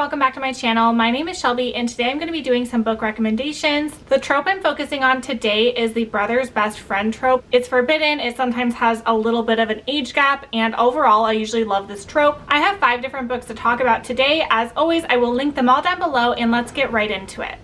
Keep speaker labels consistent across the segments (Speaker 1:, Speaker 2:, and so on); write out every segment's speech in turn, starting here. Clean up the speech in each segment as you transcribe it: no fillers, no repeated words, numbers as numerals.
Speaker 1: welcome back to my channel. My name is Shelby and today I'm going to be doing some book recommendations. The trope I'm focusing on today is the brother's best friend trope. It's forbidden, it sometimes has a little bit of an age gap, and overall I usually love this trope. I have 5 different books to talk about today. As always, I will link them all down below and let's get right into it.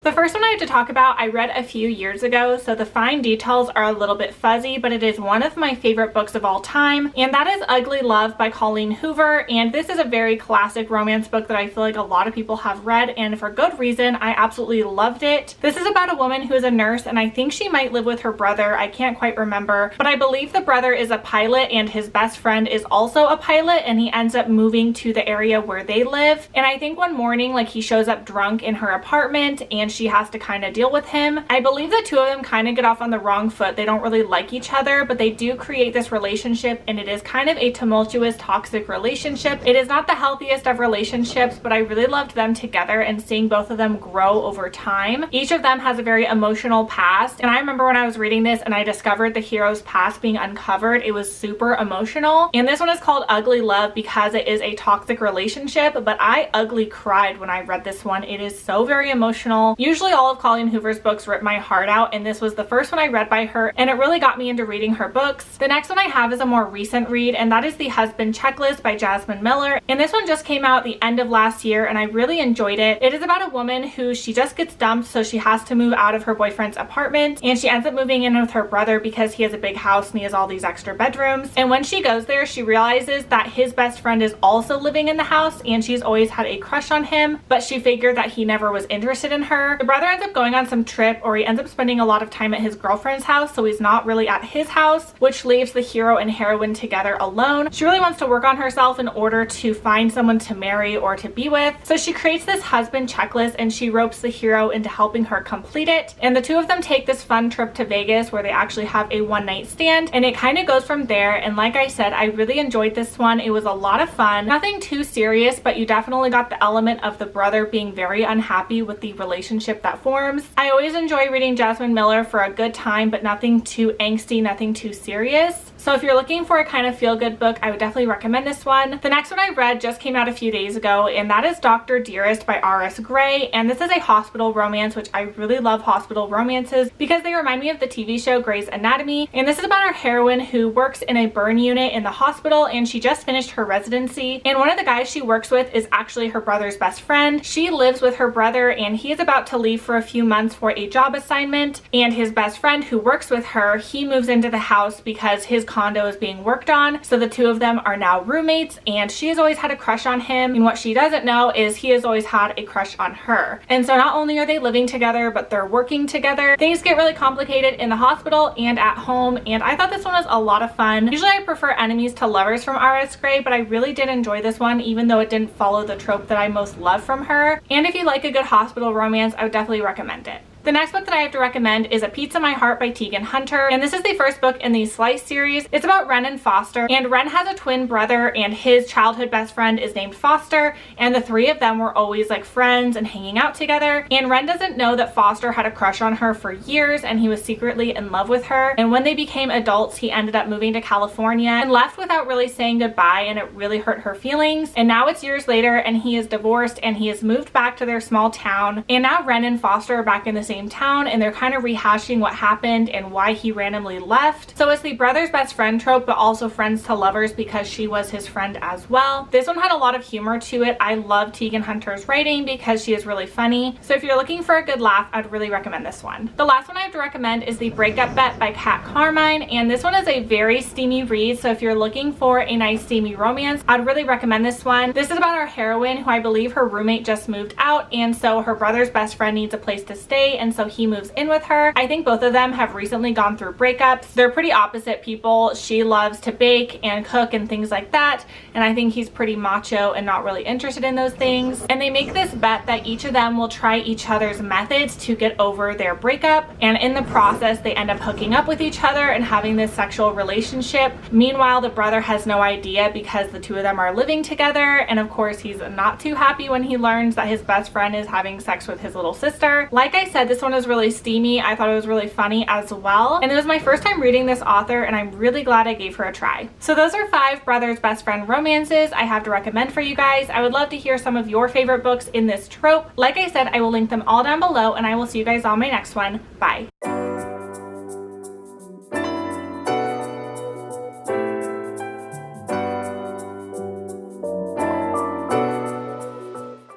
Speaker 1: The first one I have to talk about I read a few years ago, so the fine details are a little bit fuzzy, but it is one of my favorite books of all time, and that is Ugly Love by Colleen Hoover. And this is a very classic romance book that I feel like a lot of people have read, and for good reason. I absolutely loved it. This is about a woman who is a nurse, and I think she might live with her brother. I can't quite remember, but I believe the brother is a pilot and his best friend is also a pilot, and he ends up moving to the area where they live. And I think one morning, like, he shows up drunk in her apartment and she has to kind of deal with him. I believe the two of them kind of get off on the wrong foot. They don't really like each other, but they do create this relationship, and it is kind of a tumultuous, toxic relationship. It is not the healthiest of relationships, but I really loved them together and seeing both of them grow over time. Each of them has a very emotional past, and I remember when I was reading this and I discovered the hero's past being uncovered, it was super emotional. And this one is called Ugly Love because it is a toxic relationship, but I ugly cried when I read this one. It is so very emotional. Usually all of Colleen Hoover's books rip my heart out, and this was the first one I read by her, and it really got me into reading her books. The next one I have is a more recent read, and that is The Husband Checklist by Jasmine Miller, and this one just came out the end of last year and I really enjoyed it. It is about a woman who she just gets dumped, so she has to move out of her boyfriend's apartment, and she ends up moving in with her brother because he has a big house and he has all these extra bedrooms. And when she goes there, she realizes that his best friend is also living in the house, and she's always had a crush on him, but she figured that he never was interested in her. The brother ends up going on some trip, or he ends up spending a lot of time at his girlfriend's house, so he's not really at his house, which leaves the hero and heroine together alone. She really wants to work on herself in order to find someone to marry or to be with, so she creates this husband checklist and she ropes the hero into helping her complete it. And the two of them take this fun trip to Vegas where they actually have a one-night stand, and it kind of goes from there. And like I said, I really enjoyed this one. It was a lot of fun, nothing too serious, but you definitely got the element of the brother being very unhappy with the relationship that forms. I always enjoy reading Jasmine Miller for a good time, but nothing too angsty, nothing too serious. So if you're looking for a kind of feel-good book, I would definitely recommend this one. The next one I read just came out a few days ago, and that is Dr. Dearest by R.S. Gray. And this is a hospital romance, which I really love hospital romances because they remind me of the TV show Grey's Anatomy. And this is about our heroine who works in a burn unit in the hospital, and she just finished her residency. And one of the guys she works with is actually her brother's best friend. She lives with her brother, and he is about to leave for a few months for a job assignment. And his best friend who works with her, he moves into the house because his condo is being worked on, so the two of them are now roommates, and she has always had a crush on him, and what she doesn't know is he has always had a crush on her. And so not only are they living together, but they're working together. Things get really complicated in the hospital and at home, and I thought this one was a lot of fun. Usually I prefer enemies to lovers from R.S. Gray, but I really did enjoy this one, even though it didn't follow the trope that I most love from her. And if you like a good hospital romance, I would definitely recommend it. The next book that I have to recommend is A Pizza My Heart by Tegan Hunter, and this is the first book in the Slice series. It's about Ren and Foster, and Ren has a twin brother and his childhood best friend is named Foster, and the three of them were always like friends and hanging out together. And Ren doesn't know that Foster had a crush on her for years and he was secretly in love with her, and when they became adults he ended up moving to California and left without really saying goodbye, and it really hurt her feelings. And now it's years later and he is divorced and he has moved back to their small town, and now Ren and Foster are back in the same town and they're kind of rehashing what happened and why he randomly left. So it's the brother's best friend trope, but also friends to lovers because she was his friend as well. This one had a lot of humor to it. I love Tegan Hunter's writing because she is really funny. So if you're looking for a good laugh, I'd really recommend this one. The last one I have to recommend is The Breakup Bet by Kat Carmine, and this one is a very steamy read. So if you're looking for a nice steamy romance, I'd really recommend this one. This is about our heroine who I believe her roommate just moved out, and so her brother's best friend needs a place to stay, and so he moves in with her. I think both of them have recently gone through breakups. They're pretty opposite people. She loves to bake and cook and things like that, and I think he's pretty macho and not really interested in those things. And they make this bet that each of them will try each other's methods to get over their breakup, and in the process they end up hooking up with each other and having this sexual relationship. Meanwhile, the brother has no idea because the two of them are living together, and of course he's not too happy when he learns that his best friend is having sex with his little sister. Like I said, this one was really steamy. I thought it was really funny as well. And it was my first time reading this author, and I'm really glad I gave her a try. So those are 5 brothers best friend romances I have to recommend for you guys. I would love to hear some of your favorite books in this trope. Like I said, I will link them all down below, and I will see you guys on my next one. Bye.